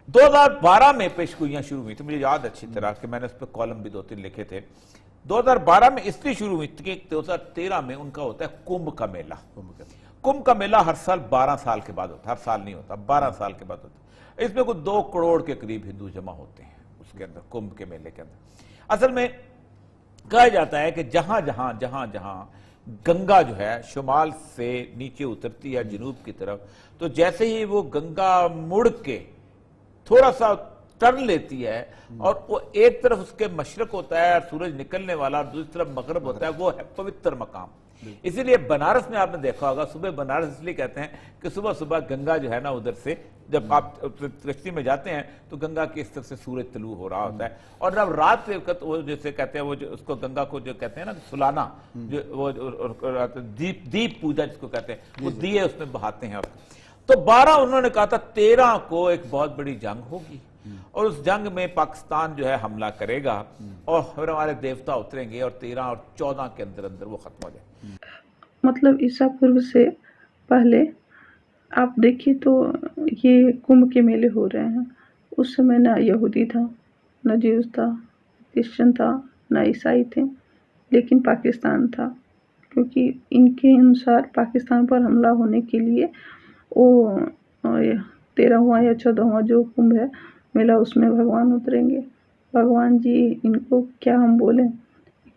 2012 में पेशगोइयां शुरू हुई थी, मुझे याद अच्छी तरह कि मैंने उस पर कॉलम भी 2-3 लिखे थे। 2012 में इसलिए शुरू हुई थी कि 2013 में उनका होता है कुंभ का मेला। कुंभ का मेला हर साल 12 साल के बाद होता है, हर साल नहीं होता, 12 साल के बाद होता है। इसमें कुछ 2 करोड़ के करीब हिंदू जमा होते हैं उसके अंदर, कुंभ के मेले के अंदर। असल में कहा जाता है कि जहां जहां गंगा जो है शुमाल से नीचे उतरती है जनूब की तरफ, तो जैसे ही वो गंगा मुड़ के थोड़ा सा टर्न लेती है और वो एक तरफ उसके मशरक होता है सूरज निकलने वाला और दूसरी तरफ मगरब होता है, वो है पवित्र मकाम। इसीलिए बनारस में आपने देखा होगा, सुबह बनारस इसलिए कहते हैं कि सुबह सुबह गंगा जो है ना उधर से जब आप कश्ती में जाते हैं तो गंगा की इस तरफ से सूरज तलू हो रहा होता है, और जब रात के वक्त वो जैसे कहते हैं वो जो उसको गंगा को जो कहते हैं ना सुलाना, जो वो दीप पूजा जिसको कहते हैं, वो दिए उसमें बहाते हैं। तो 12 उन्होंने कहा था, 13 को एक बहुत बड़ी जंग होगी और उस जंग में पाकिस्तान जो है हमला करेगा और फिर हमारे देवता उतरेंगे और 13 और 14 के अंदर अंदर वो खत्म हो जाए। मतलब ईसा पूर्व से पहले आप देखिए तो ये कुंभ के मेले हो रहे हैं, उस समय ना यहूदी था, न ज्यूस था, क्रिश्चियन था, न ईसाई थे, लेकिन पाकिस्तान था। क्योंकि इनके अनुसार पाकिस्तान पर हमला होने के लिए वो 13वां या 14वां जो कुंभ है मेला, उसमें भगवान उतरेंगे। भगवान जी इनको क्या हम बोलें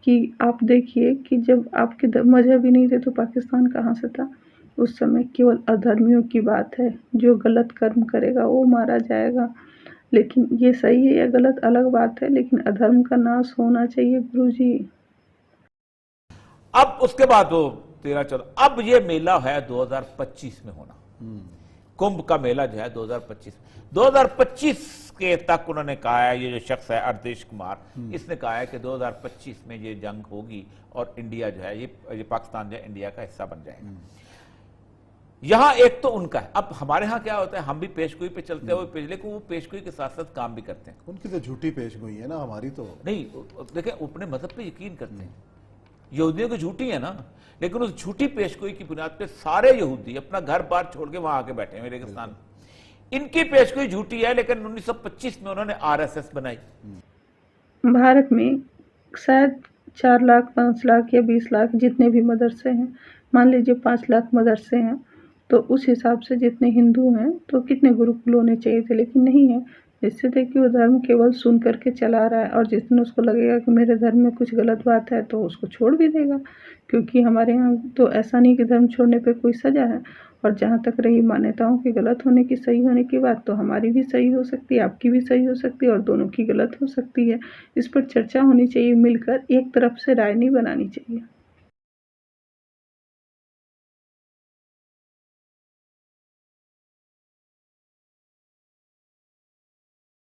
कि आप देखिए कि जब आपके मजहब ही नहीं थे तो पाकिस्तान कहाँ से था। उस समय केवल अधर्मियों की बात है, जो गलत कर्म करेगा वो मारा जाएगा। लेकिन ये सही है या गलत अलग बात है, लेकिन अधर्म का नाश होना चाहिए गुरुजी। अब उसके बाद वो 13-14, अब ये मेला है 2025 में होना, कुंभ का मेला जो है 2025 के तक उन्होंने कहा है, ये जो शख्स है अर्देश कुमार, इसने कहा है कि 2025 में ये जंग होगी और इंडिया जो है ये पाकिस्तान जो है इंडिया का हिस्सा बन जाएगा। यहां एक तो उनका है। अब हमारे यहां क्या होता है, हम भी पेशगोई पे चलते हुए लेकिन वो पेशगोई के साथ साथ काम भी करते हैं। उनकी तो झूठी पेशगोई है ना, हमारी तो नहीं। देखें, अपने मजहब पे यकीन करते हैं, यहूदियों की झूठी है ना, लेकिन उस झूठी पेशगोई की बुनियाद पे सारे यहूदी अपना घर बार छोड़ के वहां आके बैठे हैं रेगिस्तान। इनकी पेशगोई झूठी है, लेकिन 1925 में उन्होंने आरएसएस बनाई। भारत में शायद 4 लाख, 5 लाख या 20 लाख जितने भी मदरसे हैं, मान लीजिए 5 लाख मदरसे हैं, तो उस हिसाब से जितने हिंदू हैं तो कितने गुरुकुल होने चाहिए थे, लेकिन नहीं है। इससे देखिए वो धर्म केवल सुन करके चला रहा है, और जिस दिन उसको लगेगा कि मेरे धर्म में कुछ गलत बात है तो उसको छोड़ भी देगा। क्योंकि हमारे यहाँ तो ऐसा नहीं कि धर्म छोड़ने पे कोई सज़ा है। और जहाँ तक रही मान्यताओं के गलत होने की, सही होने की बात, तो हमारी भी सही हो सकती है, आपकी भी सही हो सकती है और दोनों की गलत हो सकती है। इस पर चर्चा होनी चाहिए, मिलकर एक तरफ से राय नहीं बनानी चाहिए।